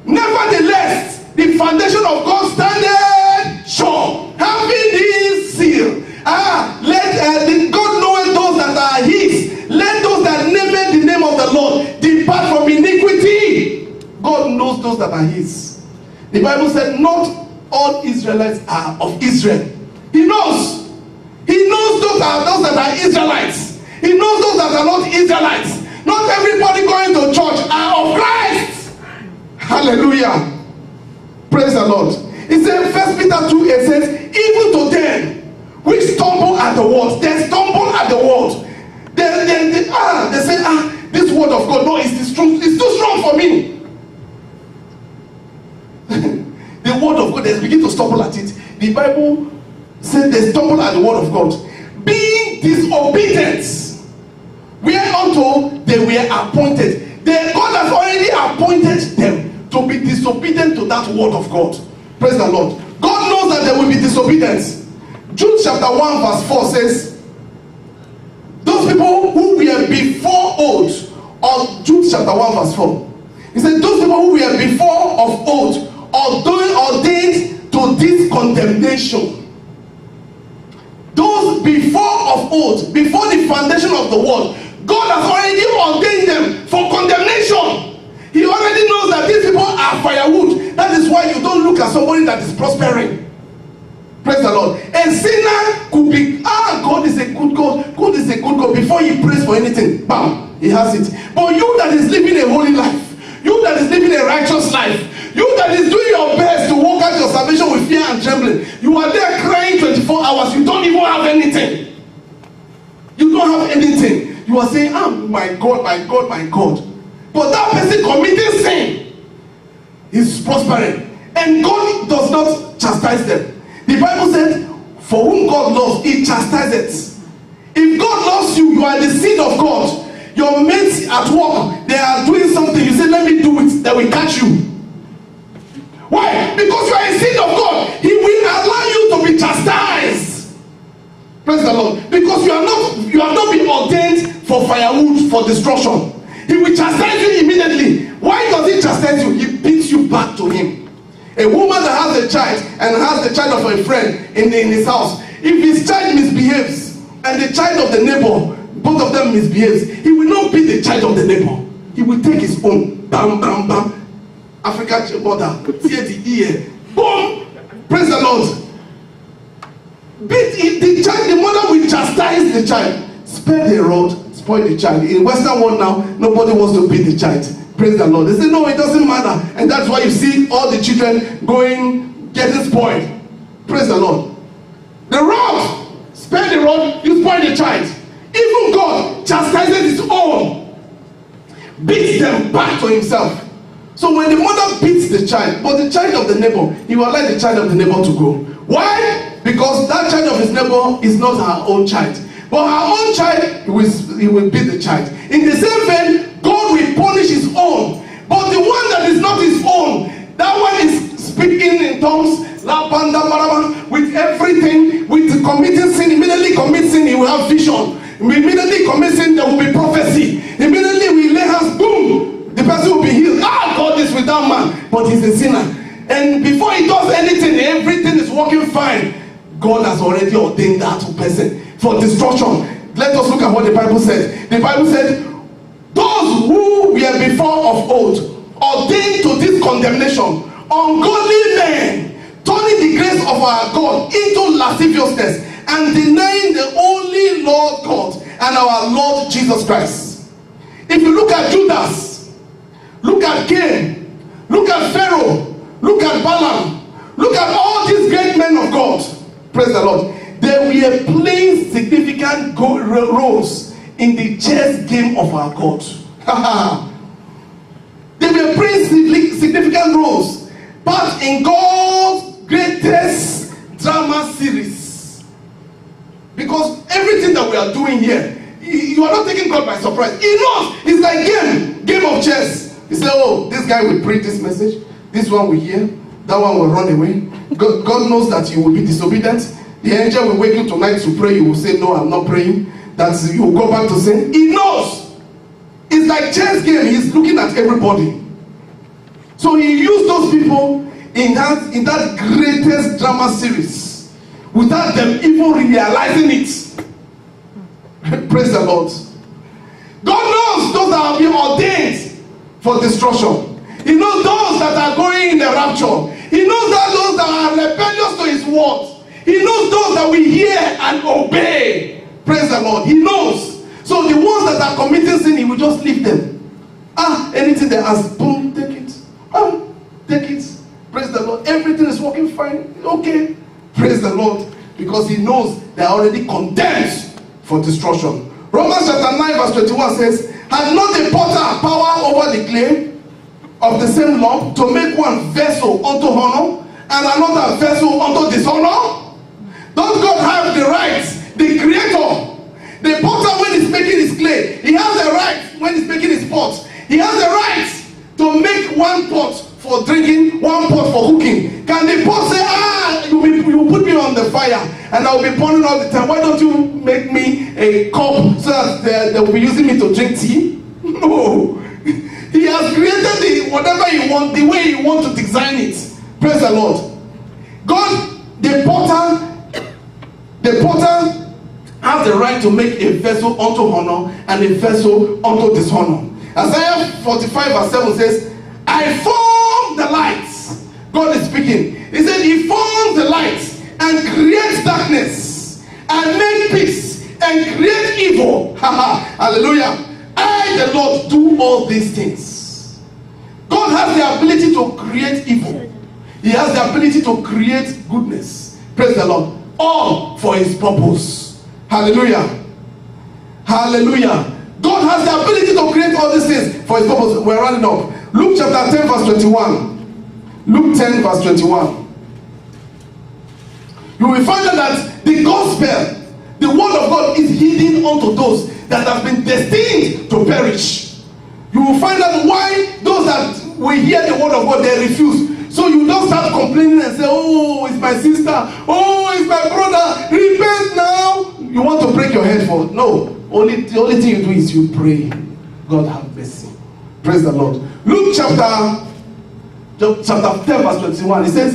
nevertheless, the foundation of God standeth sure, having this seal. Let God know those that are his. Let those that name the name of the Lord depart from iniquity. God knows those that are his. The Bible said, not all Israelites are of Israel. He knows. He knows those that are Israelites. He knows those that are not Israelites. Not everybody going to church are of Christ. Hallelujah. Praise the Lord. It says, 1 Peter 2, it says, even to them which stumble at the word, they stumble at the word. They say, this word of God, no, it's too strong for me. The word of God, they begin to stumble at it. The Bible said they stumble at the word of God, being disobedient, whereunto they were appointed. God has already appointed them to be disobedient to that word of God. Praise the Lord. God knows that they will be disobedient. Jude chapter 1 verse 4 says, those people who were before old, or Jude chapter 1 verse 4, he said, those people who were before of old, ordained to this condemnation. Those before of old, before the foundation of the world, God has already ordained them for condemnation. He already knows that these people are firewood. That is why you don't look at somebody that is prospering. Praise the Lord. A sinner could be, God is a good God. God is a good God. Before he prays for anything, bam, he has it. But you that is living a holy life, you that is living a righteous life, you that is doing your best to work out your salvation with fear and trembling, you are there crying 24 hours. You don't even have anything. You don't have anything. You are saying, my God, my God, my God. But that person committing sin is prospering. And God does not chastise them. The Bible said, for whom God loves, he chastises. If God loves you, you are the seed of God. Your mates at work, they are doing something. You say, let me do it. They will catch you. Why? Because you are a seed of God. He will allow you to be chastised. Praise the Lord. Because you have not been ordained for firewood, for destruction. He will chastise you immediately. Why does he chastise you? He beats you back to him. A woman that has a child and has the child of a friend in his house, if his child misbehaves and the child of the neighbor, both of them misbehaves, he will not beat the child of the neighbor. He will take his own. Bam, bam, bam. African mother, tear the ear. Boom! Praise the Lord. Beat the child, the mother will chastise the child. Spare the rod, spoil the child. In Western world now, nobody wants to beat the child. Praise the Lord. They say, no, it doesn't matter. And that's why you see all the children getting spoiled. Praise the Lord. The rod, spare the rod, you spoil the child. Even God chastises his own, beats them back to himself. So when the mother beats the child, but the child of the neighbor, he will allow the child of the neighbor to go. Why? Because that child of his neighbor is not her own child. But her own child, he will beat the child. In the same vein, God will punish his own. But the one that is not his own, that one is speaking in tongues, with everything, with committing sin. Immediately commit sin, he will have vision. Immediately commit sin, there will be prophecy. Immediately we lay hands, boom, the person will be healed. God is with that man, but he's a sinner. And before he does anything, everything is working fine. God has already ordained that person for destruction. Let us look at what the Bible said. The Bible said, those who were before of old ordained to this condemnation, ungodly men, turning the grace of our God into lasciviousness and denying the only Lord God and our Lord Jesus Christ. If you look at Judas, look at Cain, look at Pharaoh, look at Balaam, look at all these great men of God. Praise the Lord. They were playing significant roles in the chess game of our God. They were playing significant roles, but in God's greatest drama series. Because everything that we are doing here, you are not taking God by surprise. He knows. It's like game of chess. He said, oh, this guy will preach this message, this one will hear, that one will run away. God knows that you will be disobedient. The angel will wake you tonight to pray. You will say, no, I'm not praying. That you will go back to sin. He knows. It's like chess game. He's looking at everybody. So he used those people in that greatest drama series without them even realizing it. Praise the Lord. God knows those that have been ordained for destruction. He knows those that are going in the rapture. He knows that those that are rebellious to his word. He knows those that we hear and obey. Praise the Lord. He knows. So the ones that are committing sin, he will just leave them. Anything they ask, boom, take it. Take it. Praise the Lord. Everything is working fine. Okay. Praise the Lord. Because he knows they are already condemned for destruction. Romans chapter 9 verse 21 says, has not the potter power over the clay of the same lump to make one vessel unto honor and another vessel unto dishonor? Does God have the rights? The creator, the potter, when he's making his clay, he has the right. When he's making his pot, he has the right to make one pot for drinking, one pot for cooking. Can the pot say, you put me on the fire and I'll be burning all the time? Why don't you make me a cup so that they will be using me to drink tea? No. He has created whatever he wants, the way he wants to design it. Praise the Lord. God, the potter has the right to make a vessel unto honor and a vessel unto dishonor. Isaiah 45 verse 7 says, I form the lights. God is speaking. He said he forms the lights and creates darkness and make peace and create evil. Hallelujah. I, the Lord, do all these things. God has the ability to create evil. He has the ability to create goodness. Praise the Lord. All for his purpose. Hallelujah. Hallelujah. God has the ability to create all these things for his purpose. We're running up. Luke chapter 10 verse 21. Luke 10 verse 21. You will find out that the gospel, the word of God, is hidden unto those that have been destined to perish. You will find out why those that will hear the word of God, they refuse. So you don't start complaining and say, oh, it's my sister, oh, it's my brother, repent now. You want to break your head for it. No. The only thing you do is you pray. God have mercy. Praise the Lord. Luke chapter 10 verse 21. It says,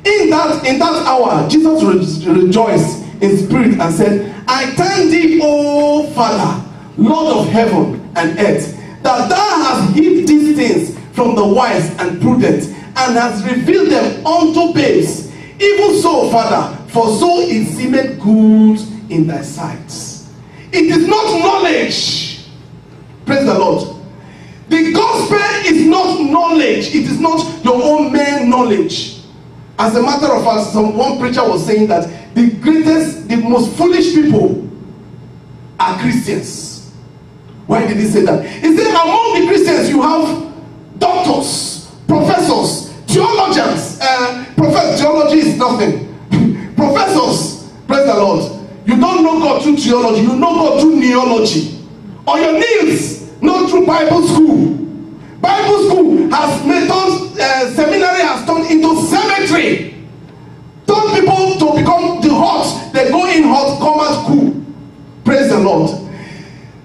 in that hour, Jesus rejoiced in spirit and said, I thank thee, O Father, Lord of heaven and earth, that thou hast hid these things from the wise and prudent, and hast revealed them unto babes. Even so, Father, for so it seemeth good in thy sight. It is not knowledge. Praise the Lord. The gospel is not knowledge. It is not your own mere knowledge. As a matter of fact, one preacher was saying that the most foolish people are Christians. Why did he say that? He said among the Christians you have doctors, professors, theologians. Theology is nothing. Professors, praise the Lord. You don't know God through theology, you know God through neology. On your knees, not through Bible school. Bible school has seminary has turned into cemetery. Turn people to become the hot. They go in hot, come out cool. Praise the Lord.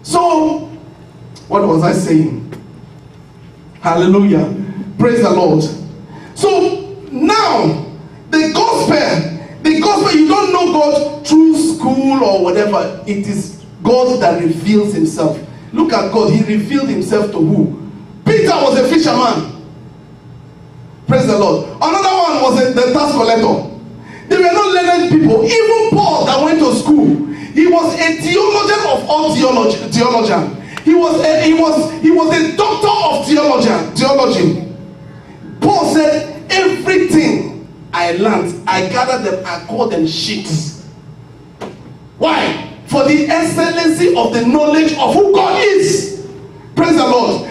So, what was I saying? Hallelujah. Praise the Lord. So, now, the gospel, you don't know God through school or whatever. It is God that reveals himself. Look at God. He revealed himself to who? Peter was a fisherman. Praise the Lord. Another one was the tax collector. They were not learned people. Even Paul that went to school, he was a theologian of all theologian. He was a doctor of theology. Paul said, everything I learned, I gathered them, I called them sheets. Why? For the excellency of the knowledge of who God is. Praise the Lord.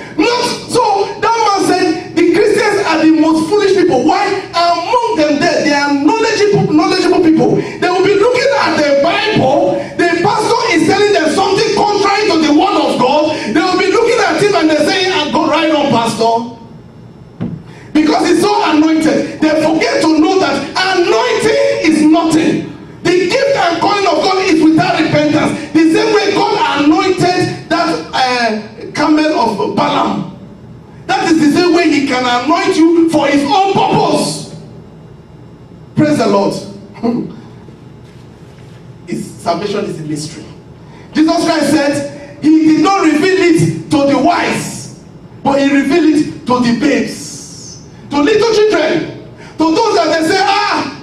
So that man said the Christians are the most foolish people. Why? Among them they are knowledgeable people. They will be looking at the Bible. The pastor is telling them something contrary to the word of God. They will be looking at him and they're saying, go right on, pastor. Because he's so anointed. They forget to know that anointing is nothing. The gift and calling of God is without repentance. The same way God anointed that camel of Balaam. That is the same way he can anoint you for his own purpose. Praise the Lord. His salvation is a mystery. Jesus Christ said he did not reveal it to the wise, but he revealed it to the babes, to little children, to those that they say,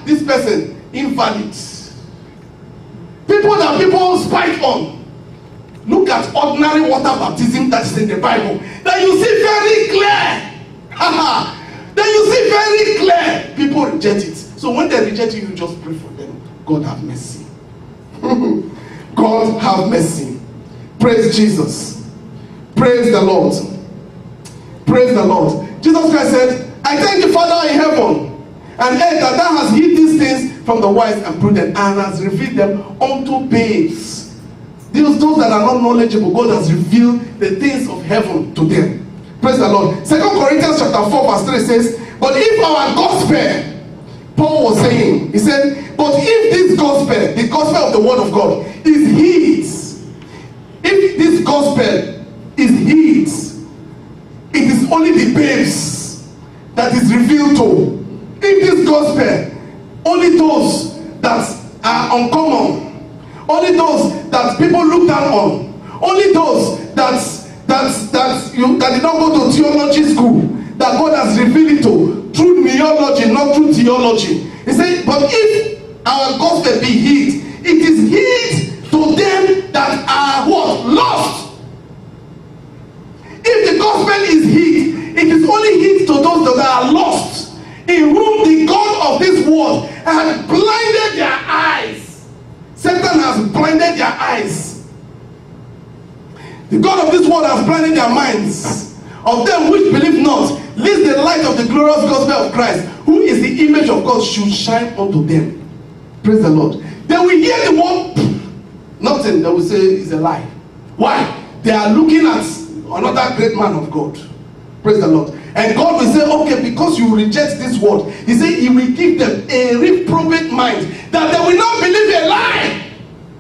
this person invalid. People that people spite on. Look at ordinary water baptism that is in the Bible. Then you see very clear. Then you see very clear. People reject it. So when they reject you, you just pray for them. God have mercy. God have mercy. Praise Jesus. Praise the Lord. Praise the Lord. Jesus Christ said, I thank you, Father in heaven and earth, that thou hast hid these things from the wise and prudent, and has revealed them unto babes. Those that are not knowledgeable, God has revealed the things of heaven to them. Praise the Lord. 2 Corinthians chapter 4 verse 3 says, but if our gospel, Paul was saying, he said, but if this gospel, the gospel of the word of God, is hid, if this gospel is hid, it is only the babes that is revealed to. If this gospel, only those that are uncommon, only those that people look down on, only those that did not go to theology school, that God has revealed it to through neology, not through theology. He said, but if our gospel be hid, it is hid to them that are what? Lost. If the gospel is hid, it is only hid to those that are lost, in whom the God of this world has blinded their eyes. Satan has blinded their eyes. The God of this world has blinded their minds. Of them which believe not, lest the light of the glorious gospel of Christ, who is the image of God, should shine unto them. Praise the Lord. They will hear the word, nothing. They will say it's a lie. Why? They are looking at another great man of God. Praise the Lord. And God will say, okay, because you reject this word, he said he will give them a reprobate mind, that they will not believe a lie.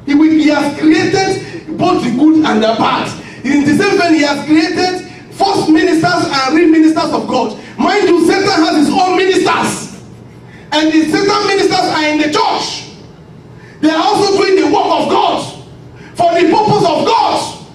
He has created both the good and the bad. In the same vein, he has created false ministers and real ministers of God. Mind you, Satan has his own ministers. And the Satan ministers are in the church. They are also doing the work of God for the purpose of God.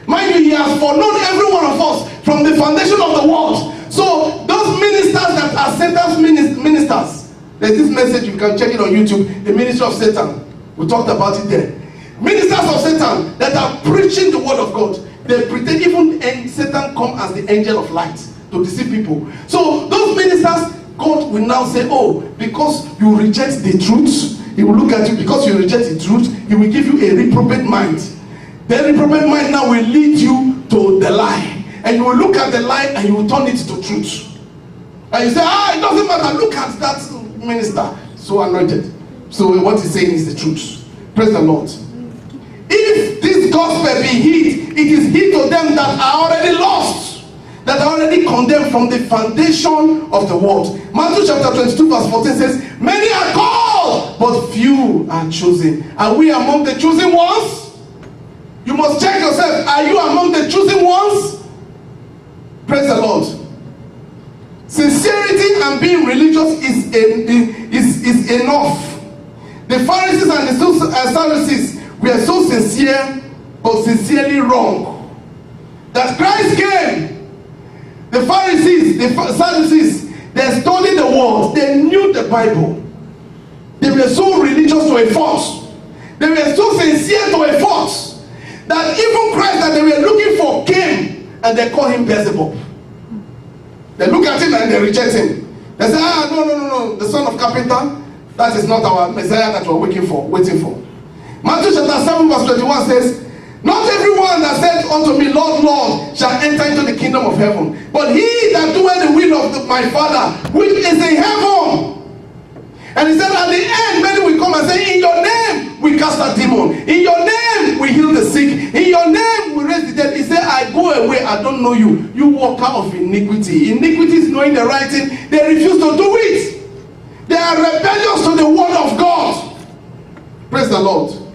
Mind you, he has foreknown every one of us from the foundation of the world. So those ministers that are Satan's ministers, there's this message, you can check it on YouTube, the ministry of Satan. We talked about it there. Ministers of Satan that are preaching the word of God. They pretend even Satan come as the angel of light to deceive people. So those ministers, God will now say, oh, because you reject the truth, he will look at you. Because you reject the truth, he will give you a reprobate mind. The reprobate mind now will lead you to the lie. And you will look at the lie and you will turn it to truth. And you say, it doesn't matter. Look at that minister, so anointed. So what he's saying is the truth. Praise the Lord. If this gospel be hid, it is hid to them that are already lost, that are already condemned from the foundation of the world. Matthew chapter 22 verse 14 says, many are called, but few are chosen. Are we among the chosen ones? You must check yourself. Are you among the chosen ones? Praise the Lord. Sincerity and being religious is enough. The Pharisees and the Sadducees were so sincere, but sincerely wrong. That Christ came. The Pharisees, the Sadducees, they studied the word. They knew the Bible. They were so religious to a fault. They were so sincere to a fault that even Christ that they were looking for came and they call him Beelzebub. They look at him and they reject him. They say, no, the son of carpenter, that is not our Messiah that we're waiting for. Matthew chapter 7 verse 21 says, not everyone that said unto me, Lord, Lord, shall enter into the kingdom of heaven, but he that doeth the will of my Father, which is in heaven. And he said, at the end, many will come and say, in your name we cast out demon. In your name we heal the sick. In your name we raise the dead. He said, I go away, I don't know you. You walker of iniquity. Iniquity is knowing the right thing. They refuse to do it. They are rebellious to the word of God. Praise the Lord.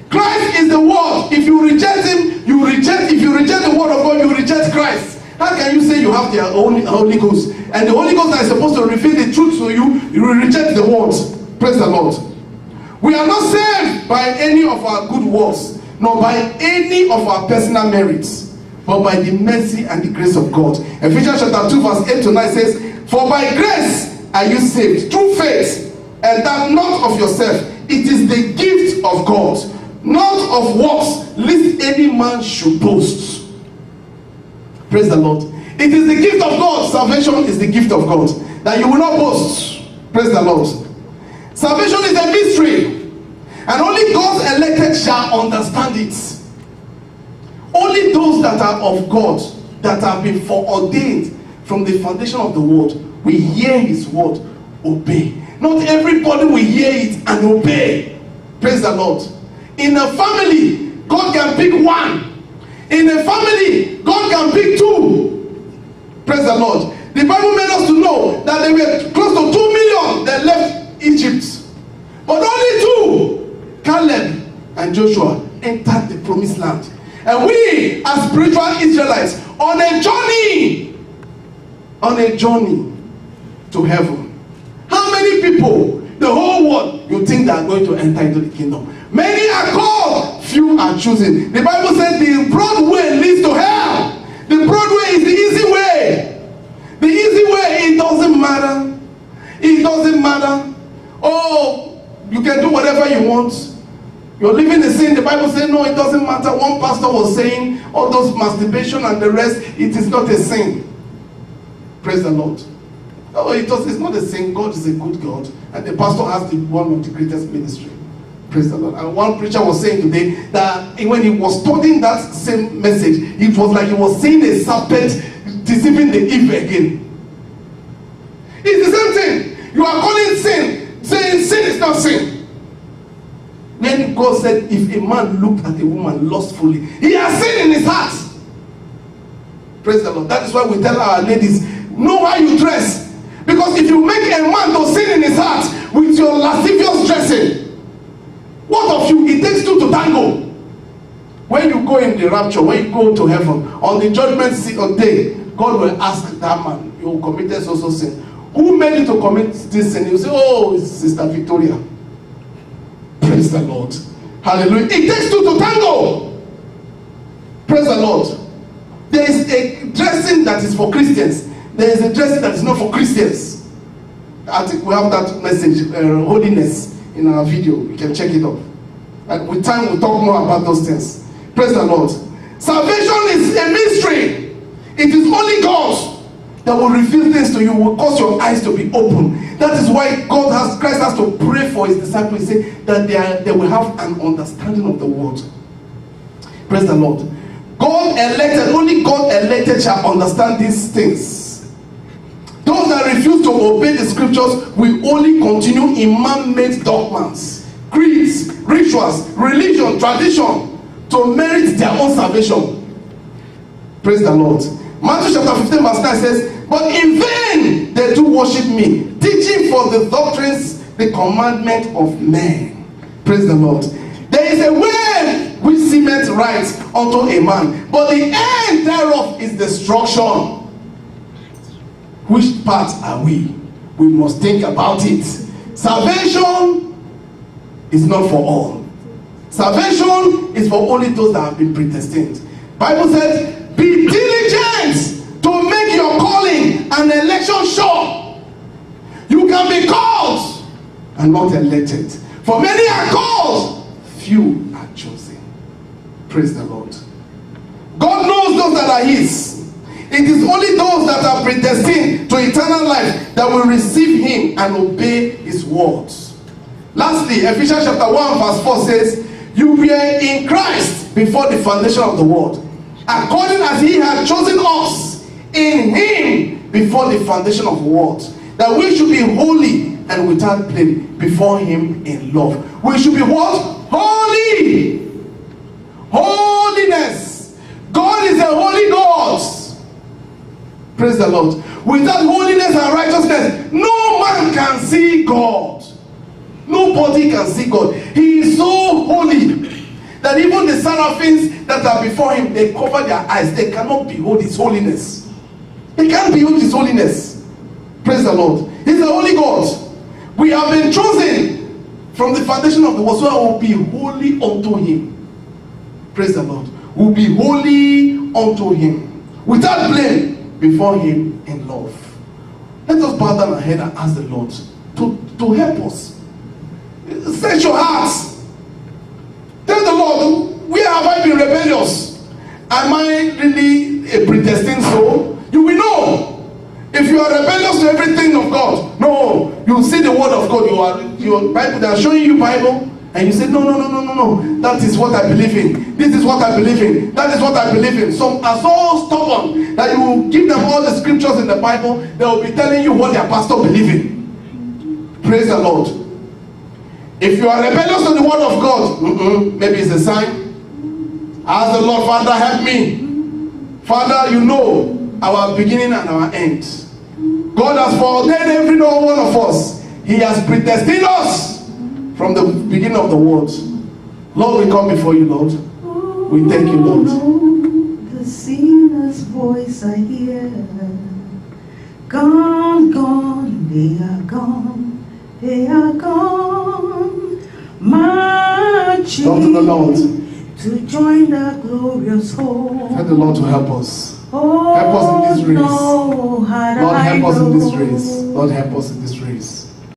Christ is the word. If you reject him, you reject. If you reject the word of God, you reject Christ. How can you say you have the Holy Ghost? And the Holy Ghost that is supposed to reveal the truth to you, you will reject the words. Praise the Lord. We are not saved by any of our good works, nor by any of our personal merits, but by the mercy and the grace of God. Ephesians chapter 2 verse 8 to 9 says, for by grace are you saved, through faith, and that not of yourself. It is the gift of God, not of works, lest any man should boast. Praise the Lord. It is the gift of God. Salvation is the gift of God, that you will not boast. Praise the Lord. Salvation is a mystery, and only God's elected shall understand it. Only those that are of God, that have been foreordained from the foundation of the world, will hear his word, obey. Not everybody will hear it and obey. Praise the Lord. In a family, God can pick one. In a family, God can pick two. Praise the Lord. The Bible made us to know that there were close to 2 million that left Egypt. But only two, Caleb and Joshua, entered the promised land. And we, as spiritual Israelites, on a journey to heaven. How many people, the whole world, you think they are going to enter into the kingdom? Many are called, few are chosen. The Bible says the broad way leads to hell. The broad way is the easy way. The easy way, it doesn't matter. It doesn't matter. Oh, you can do whatever you want. You're living in sin. The Bible says, no, it doesn't matter. One pastor was saying, all those masturbation and the rest, it is not a sin. Praise the Lord. Oh, it's not a sin. God is a good God. And the pastor has one of the greatest ministry. Praise the Lord. And one preacher was saying today that when he was studying that same message, it was like he was seeing a serpent deceiving the Eve again. It's the same thing. You are calling sin, saying sin is not sin. When God said, if a man looked at a woman lustfully, he has sin in his heart. Praise the Lord. That is why we tell our ladies, know how you dress. Because if you make a man to sin in his heart with your lascivious dressing, what of you? It takes two to tango. When you go in the rapture, when you go to heaven, on the judgment seat of day, God will ask that man, you committed so sin. Who made you to commit this sin? You say, oh, it's Sister Victoria. Praise the Lord. Hallelujah. It takes two to tango. Praise the Lord. There is a dressing that is for Christians. There is a dressing that is not for Christians. I think we have that message, holiness, in our video. You can check it out. And with time, we'll talk more about those things. Praise the Lord. Salvation is a mystery. It is only God that will reveal things to you, will cause your eyes to be open. That is why Christ has to pray for his disciples, say that they will have an understanding of the word. Praise the Lord. God elected, only God elected shall understand these things. Those that refuse to obey the scriptures will only continue in man-made dogmas, creeds, rituals, religion, tradition to merit their own salvation. Praise the Lord. Matthew chapter 15 verse 9 says, but in vain they do worship me, teaching for the doctrines, the commandment of men. Praise the Lord. There is a way which seemeth right unto a man, but the end thereof is destruction. Which part are we? We must think about it. Salvation is not for all. Salvation is for only those that have been predestined. Bible says, be diligent to make your calling and election sure. You can be called and not elected. For many are called, few are chosen. Praise the Lord. God knows those that are his. It is only those that are predestined to eternal life that will receive him and obey his words. Lastly, Ephesians chapter 1 verse 4 says, you were in Christ before the foundation of the world, according as he had chosen us in him before the foundation of the world, that we should be holy and without blame before him in love. We should be what? Holy. Holiness. God is a holy God. Praise the Lord. Without holiness and righteousness, no man can see God. Nobody can see God. He is so holy that even the seraphims that are before him, they cover their eyes. They cannot behold his holiness. They can't behold his holiness. Praise the Lord. He's a holy God. We have been chosen from the foundation of the world, so I will be holy unto him. Praise the Lord. We'll be holy unto him, without blame before him in love. Let us bow down our head and ask the Lord to help us. Search your hearts. Tell the Lord, where have I been rebellious? Am I really a predestined soul? You will know. If you are rebellious to everything of God, no, you see the word of God. Your Bible, they are showing you Bible, and you say, no. That is what I believe in. This is what I believe in. That is what I believe in. Some are so stubborn that you will give them all the scriptures in the Bible. They will be telling you what their pastor believes in. Praise the Lord. If you are rebellious to the word of God, maybe it's a sign. Ask the Lord, Father, help me. Father, you know our beginning and our end. God has foreordained every one of us. He has predestined us from the beginning of the world. Lord, we come before you, Lord. We thank you, Lord. The sinner's voice I hear. Gone, they are gone. They are gone. Marching Come to the Lord. To join the glorious hope. Tell the Lord to help us. Oh, help us in this race. no, Lord, help us in this race. Lord, help us in this race.